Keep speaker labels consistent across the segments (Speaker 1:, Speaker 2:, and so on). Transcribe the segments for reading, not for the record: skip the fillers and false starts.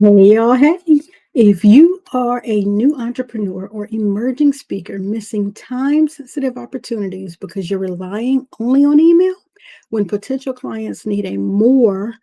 Speaker 1: Hey, y'all. Hey, if you are a new entrepreneur or emerging speaker missing time sensitive opportunities because you're relying only on email when potential clients need a more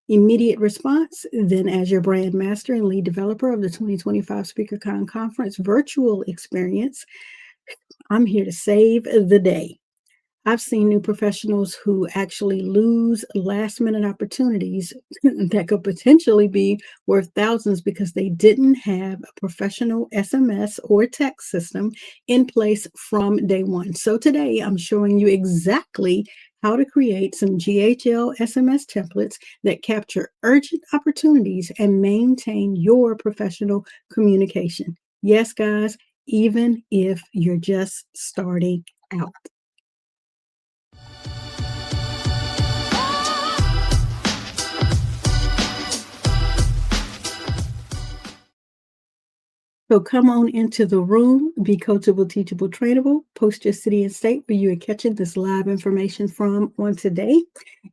Speaker 1: immediate response, then as your brand master and lead developer of the 2025 SpeakerCon Conference virtual experience, I'm here to save the day. I've seen new professionals who actually lose last minute opportunities that could potentially be worth thousands because they didn't have a professional SMS or text system in place from day one. So today I'm showing you exactly how to create some GHL SMS templates that capture urgent opportunities and maintain your professional communication. Yes, guys, even if you're just starting out. So come on into the room, be coachable, teachable, trainable, post your city and state where you are catching this live information from on today.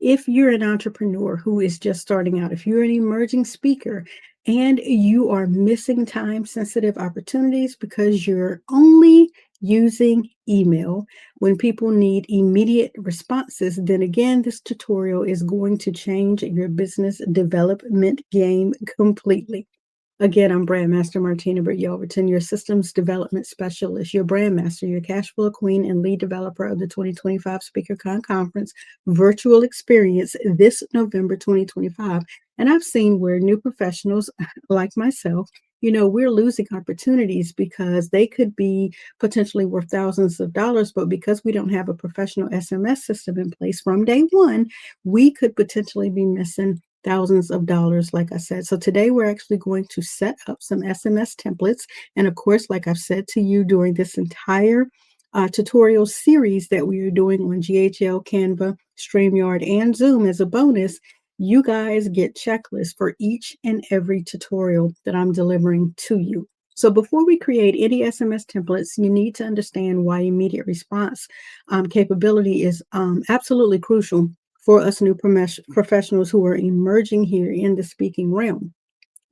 Speaker 1: If you're an entrepreneur who is just starting out, if you're an emerging speaker and you are missing time sensitive opportunities because you're only using email when people need immediate responses, then again, this tutorial is going to change your business development game completely. Again, I'm BrandMaster Martina Britt Yelverton, your systems development specialist, your BrandMaster, your cash flow queen, and lead developer of the 2025 SpeakerCon Conference virtual experience this November 2025. And I've seen where new professionals like myself, we're losing opportunities because they could be potentially worth thousands of dollars, but because we don't have a professional SMS system in place from day one, we could potentially be missing thousands of dollars, like I said. So today we're actually going to set up some SMS templates. And of course, like I've said to you during this entire tutorial series that we are doing on GHL, Canva, StreamYard, and Zoom as a bonus, you guys get checklists for each and every tutorial that I'm delivering to you. So before we create any SMS templates, you need to understand why immediate response capability is absolutely crucial for us new professionals who are emerging here in the speaking realm.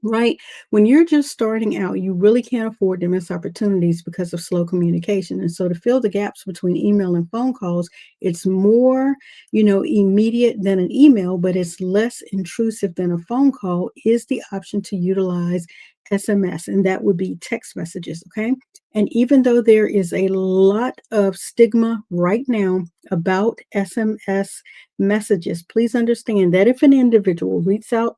Speaker 1: Right? When you're just starting out, you really can't afford to miss opportunities because of slow communication. And so to fill the gaps between email and phone calls, it's more, immediate than an email, but it's less intrusive than a phone call is the option to utilize SMS, and that would be text messages. Okay. And even though there is a lot of stigma right now about SMS messages, please understand that if an individual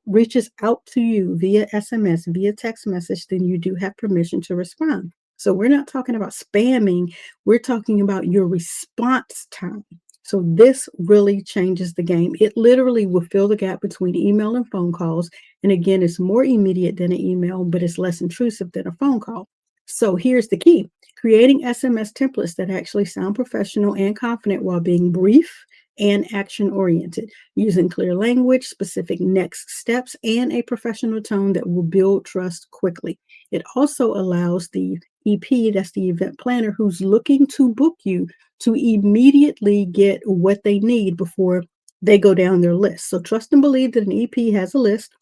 Speaker 1: reaches out to you via SMS, via text message, then you do have permission to respond. So we're not talking about spamming, we're talking about your response time. So this really changes the game. It literally will fill the gap between email and phone calls. And again, it's more immediate than an email, but it's less intrusive than a phone call. So here's the key: creating SMS templates that actually sound professional and confident while being brief and action oriented, using clear language, specific next steps, and a professional tone that will build trust quickly. It also allows the EP, that's the event planner, who's looking to book you, to immediately get what they need before they go down their list. So trust and believe that an EP has a list.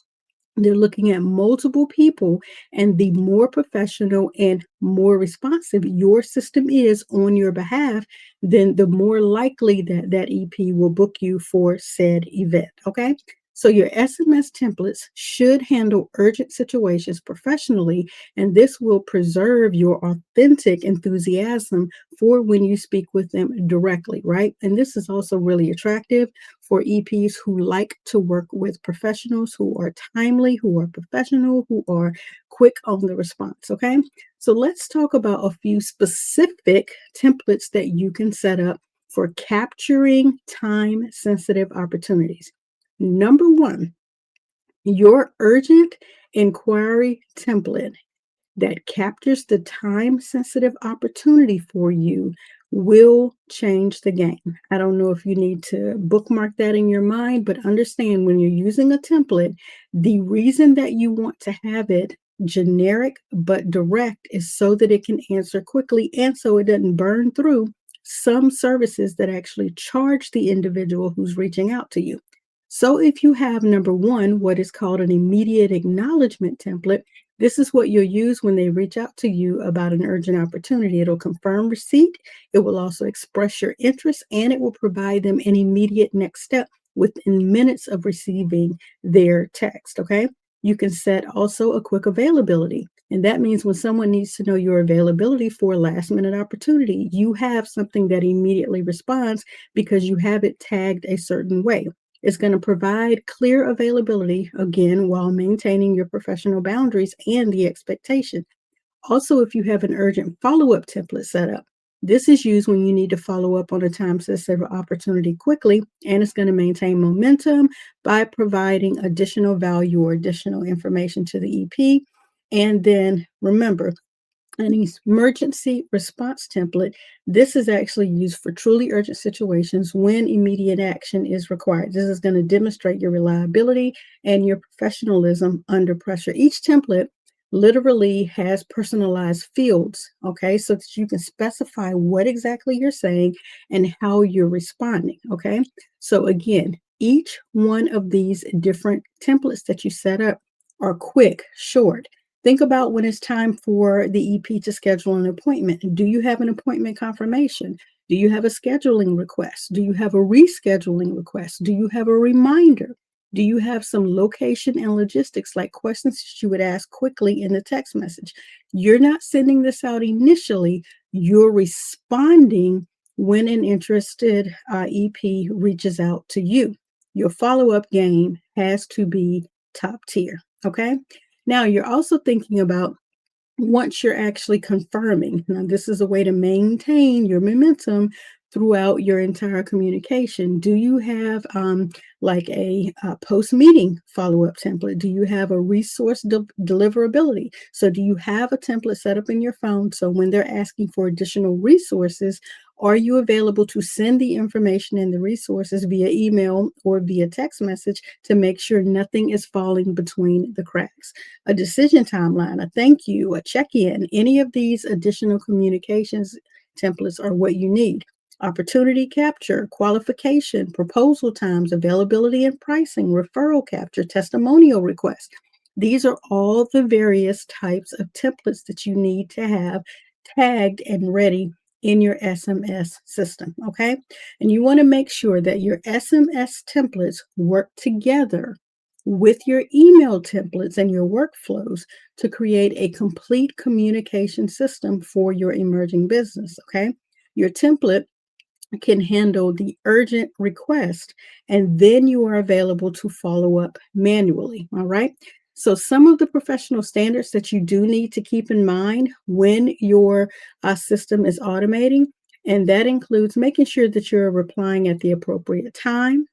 Speaker 1: They're looking at multiple people, and the more professional and more responsive your system is on your behalf, then the more likely that EP will book you for said event. Okay. So your SMS templates should handle urgent situations professionally, and this will preserve your authentic enthusiasm for when you speak with them directly, right? And this is also really attractive for EPs who like to work with professionals who are timely, who are professional, who are quick on the response, okay? So let's talk about a few specific templates that you can set up for capturing time-sensitive opportunities. Number one, your urgent inquiry template that captures the time-sensitive opportunity for you will change the game. I don't know if you need to bookmark that in your mind, but understand when you're using a template, the reason that you want to have it generic but direct is so that it can answer quickly and so it doesn't burn through some services that actually charge the individual who's reaching out to you. So if you have number one, what is called an immediate acknowledgement template, this is what you'll use when they reach out to you about an urgent opportunity. It'll confirm receipt, it will also express your interest, and it will provide them an immediate next step within minutes of receiving their text. Okay. You can set also a quick availability. And that means when someone needs to know your availability for a last minute opportunity, you have something that immediately responds because you have it tagged a certain way. It's going to provide clear availability, again, while maintaining your professional boundaries and the expectation. Also, if you have an urgent follow-up template set up, this is used when you need to follow up on a time-sensitive opportunity quickly, and it's going to maintain momentum by providing additional value or additional information to the EP. And then remember, an emergency response template. This is actually used for truly urgent situations when immediate action is required. This is going to demonstrate your reliability and your professionalism under pressure. Each template literally has personalized fields, okay, so that you can specify what exactly you're saying and how you're responding, okay? So again, each one of these different templates that you set up are quick, short. Think about when it's time for the EP to schedule an appointment. Do you have an appointment confirmation? Do you have a scheduling request? Do you have a rescheduling request? Do you have a reminder? Do you have some location and logistics like questions that you would ask quickly in the text message? You're not sending this out initially, you're responding when an interested EP reaches out to you. Your follow up game has to be top tier, okay? Now, you're also thinking about once you're actually confirming. Now, this is a way to maintain your momentum throughout your entire communication. Do you have like a post-meeting follow-up template? Do you have a resource deliverability? So do you have a template set up in your phone so when they're asking for additional resources, are you available to send the information and the resources via email or via text message to make sure nothing is falling between the cracks? A decision timeline, a thank you, a check-in, any of these additional communications templates are what you need. Opportunity capture, qualification, proposal times, availability and pricing, referral capture, testimonial requests. These are all the various types of templates that you need to have tagged and ready in your SMS system, okay? And you want to make sure that your SMS templates work together with your email templates and your workflows to create a complete communication system for your emerging business, okay? Your template can handle the urgent request, and then you are available to follow up manually. All right. So, some of the professional standards that you do need to keep in mind when your system is automating, and that includes making sure that you're replying at the appropriate time.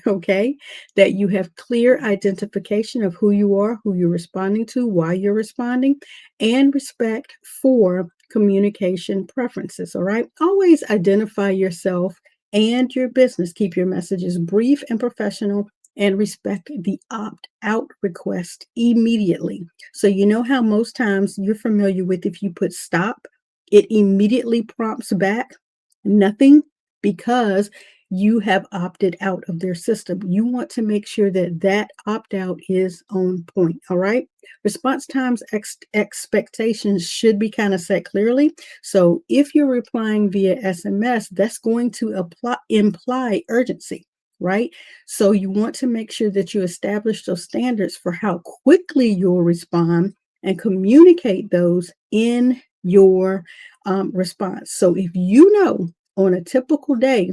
Speaker 1: Okay, that you have clear identification of who you are, who you're responding to, why you're responding, and respect for communication preferences. All right, always identify yourself and your business. Keep your messages brief and professional, and respect the opt out request immediately. So, you know how most times you're familiar with if you put stop, it immediately prompts back nothing because you have opted out of their system. You want to make sure that that opt out is on point. All right. Response times expectations should be kind of set clearly. So if you're replying via SMS, that's going to imply urgency, right? So you want to make sure that you establish those standards for how quickly you'll respond and communicate those in your response. So if you know on a typical day,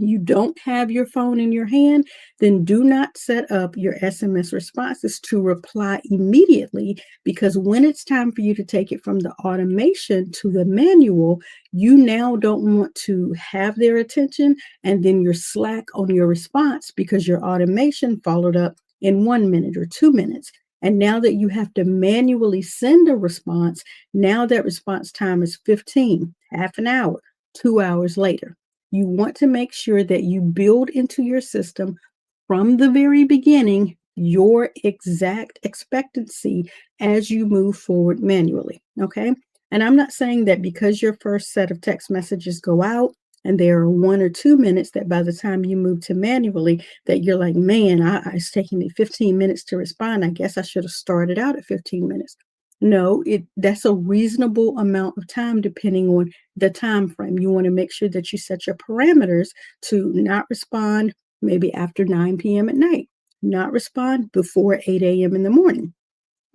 Speaker 1: you don't have your phone in your hand, then do not set up your SMS responses to reply immediately, because when it's time for you to take it from the automation to the manual, you now don't want to have their attention and then you're slack on your response because your automation followed up in 1 minute or 2 minutes. And now that you have to manually send a response, now that response time is 15, half an hour, 2 hours later. You want to make sure that you build into your system from the very beginning your exact expectancy as you move forward manually. Okay. And I'm not saying that because your first set of text messages go out And there are 1 or 2 minutes that by the time you move to manually, that you're like, man, it's taking me 15 minutes to respond. I guess I should have started out at 15 minutes. No, that's a reasonable amount of time depending on the time frame. You want to make sure that you set your parameters to not respond maybe after 9 p.m. at night, not respond before 8 a.m. in the morning.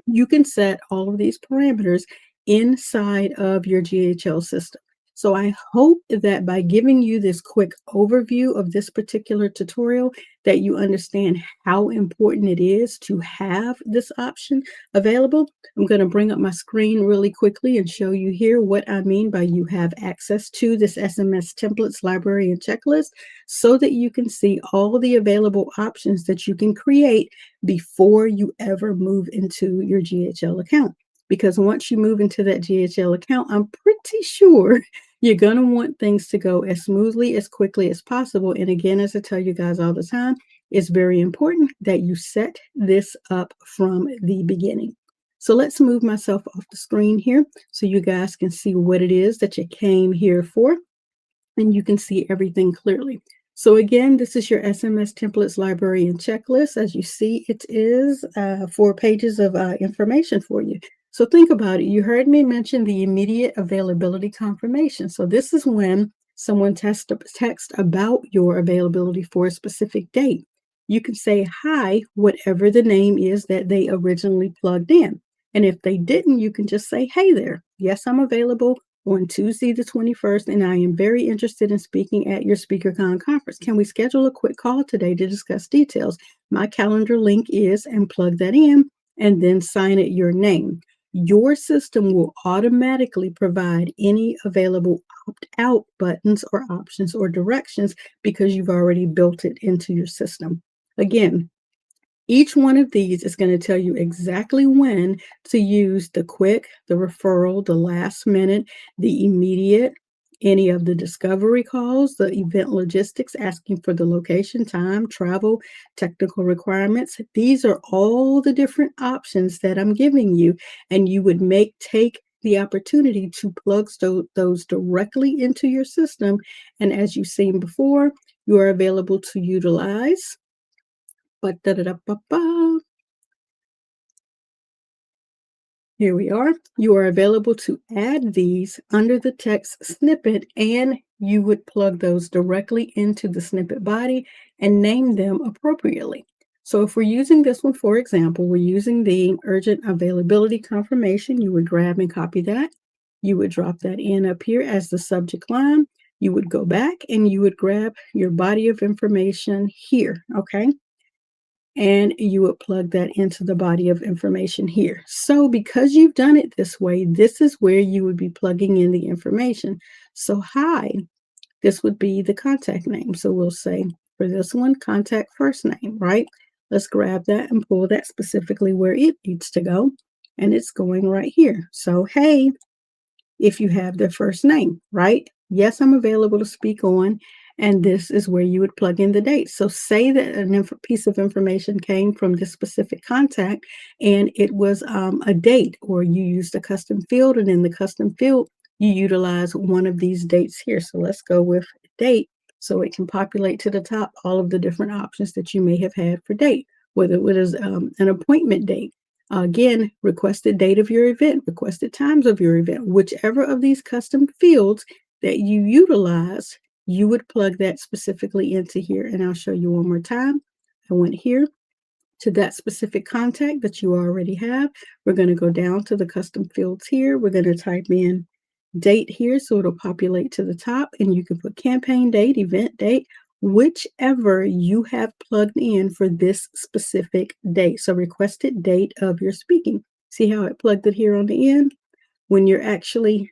Speaker 1: You can set all of these parameters inside of your GHL system. So I hope that by giving you this quick overview of this particular tutorial, that you understand how important it is to have this option available. I'm going to bring up my screen really quickly and show you here what I mean by you have access to this SMS templates library and checklist so that you can see all the available options that you can create before you ever move into your GHL account. Because once you move into that GHL account, I'm pretty sure you're going to want things to go as smoothly, as quickly as possible. And again, as I tell you guys all the time, it's very important that you set this up from the beginning. So let's move myself off the screen here so you guys can see what it is that you came here for, and you can see everything clearly. So again, this is your SMS templates library and checklist. As you see, it is 4 pages of information for you. So think about it. You heard me mention the immediate availability confirmation. So this is when someone texts about your availability for a specific date. You can say hi, whatever the name is that they originally plugged in. And if they didn't, you can just say, hey there, yes, I'm available on Tuesday the 21st, and I am very interested in speaking at your SpeakerCon conference. Can we schedule a quick call today to discuss details? My calendar link is, and plug that in, and then sign it your name. Your system will automatically provide any available opt-out buttons or options or directions because you've already built it into your system. Again, each one of these is going to tell you exactly when to use the quick, the referral, the last minute, the immediate, any of the discovery calls, the event logistics, asking for the location, time, travel, technical requirements. These are all the different options that I'm giving you, and you would take the opportunity to plug those directly into your system. And as you've seen before, you are available to utilize. Here we are. You are available to add these under the text snippet, and you would plug those directly into the snippet body and name them appropriately. So if we're using this one, for example, we're using the urgent availability confirmation, you would grab and copy that. You would drop that in up here as the subject line. You would go back and you would grab your body of information here, okay? And you would plug that into the body of information here. So because you've done it this way, this is where you would be plugging in the information. So hi, this would be the contact name. So we'll say for this one, contact first name, right? Let's grab that and pull that specifically where it needs to go. And it's going right here. So hey, if you have their first name, right? Yes, I'm available to speak on, and this is where you would plug in the date. So say that a piece of information came from this specific contact and it was a date, or you used a custom field, and in the custom field, you utilize one of these dates here. So let's go with date so it can populate to the top all of the different options that you may have had for date, whether it was an appointment date. Again, requested date of your event, requested times of your event, whichever of these custom fields that you utilize, you would plug that specifically into here. And I'll show you one more time. I went here to that specific contact that you already have. We're going to go down to the custom fields here. We're going to type in date here, so it'll populate to the top, and you can put campaign date, event date, whichever you have plugged in for this specific date. So requested date of your speaking. See how it plugged it here on the end? When you're actually,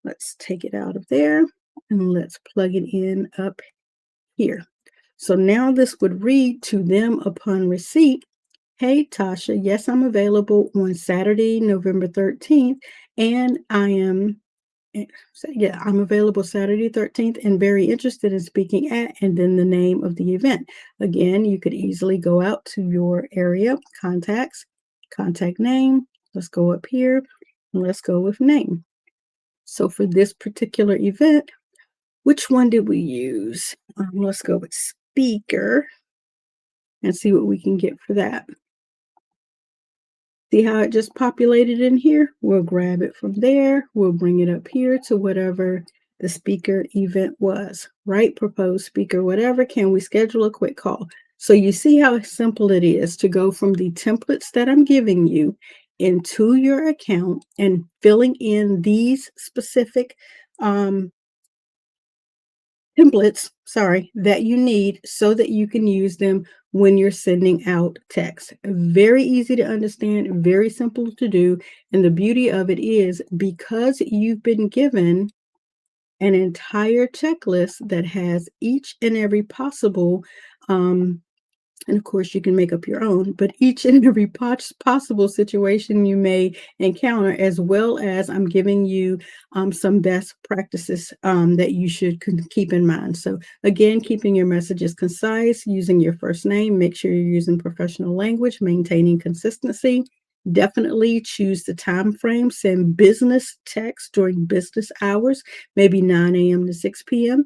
Speaker 1: let's take it out of there and let's plug it in up here. So now this would read to them upon receipt, hey Tasha, yes, I'm available on Saturday, November 13th, and I'm available Saturday 13th and very interested in speaking at, and then the name of the event. Again, you could easily go out to your area, contacts, contact name. Let's go up here and let's go with name. So for this particular event, Which one did we use? Let's go with speaker and see what we can get for that. See how it just populated in here? We'll grab it from there. We'll bring it up here to whatever the speaker event was, right? Proposed speaker, whatever. Can we schedule a quick call? So you see how simple it is to go from the templates that I'm giving you into your account and filling in these specific templates, that you need so that you can use them when you're sending out text. Very easy to understand, very simple to do. And the beauty of it is because you've been given an entire checklist that has each and every possible and of course, you can make up your own, but each and every possible situation you may encounter, as well as I'm giving you some best practices that you should keep in mind. So again, keeping your messages concise, using your first name, make sure you're using professional language, maintaining consistency. Definitely choose the time frame, send business text during business hours, maybe 9 a.m. to 6 p.m.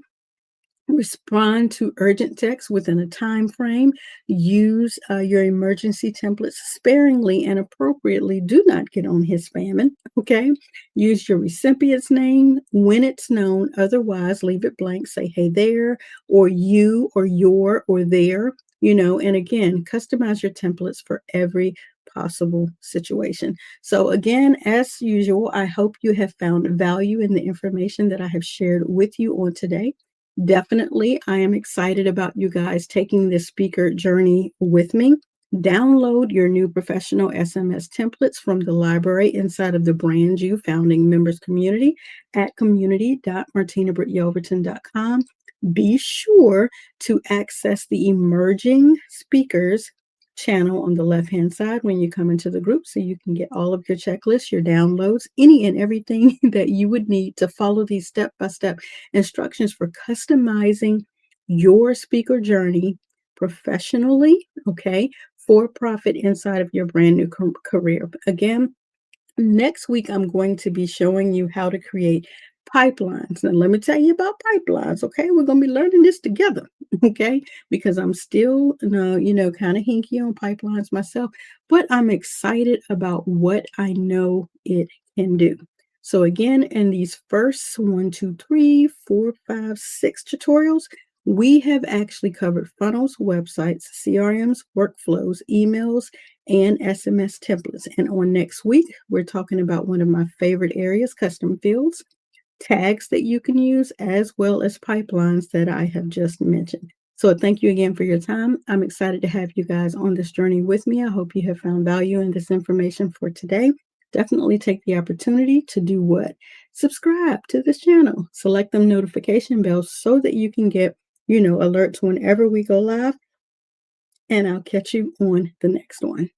Speaker 1: Respond to urgent texts within a time frame. Use your emergency templates sparingly and appropriately. Do not get on his spamming, okay? Use your recipient's name when it's known. Otherwise, leave it blank. Say, hey there, or you, or your, or there, and again, customize your templates for every possible situation. So again, as usual, I hope you have found value in the information that I have shared with you on today. Definitely, I am excited about you guys taking this speaker journey with me. Download your new professional SMS templates from the library inside of the BrandYOU founding members community at community.martinabrityelverton.com. Be sure to access the emerging speakers channel on the left-hand side when you come into the group so you can get all of your checklists, your downloads, any and everything that you would need to follow these step-by-step instructions for customizing your speaker journey professionally, okay, for profit inside of your brand new career. Again, next week, I'm going to be showing you how to create pipelines. Now, let me tell you about pipelines, okay? We're going to be learning this together, okay? Because I'm still, kind of hinky on pipelines myself, but I'm excited about what I know it can do. So again, in these first 1, 2, 3, 4, 5, 6 tutorials, we have actually covered funnels, websites, CRMs, workflows, emails, and SMS templates. And on next week, we're talking about one of my favorite areas, custom fields, tags that you can use, as well as pipelines that I have just mentioned. So thank you again for your time. I'm excited to have you guys on this journey with me. I hope you have found value in this information for today. Definitely take the opportunity to do what? Subscribe to this channel. Select them notification bells so that you can get, alerts whenever we go live. And I'll catch you on the next one.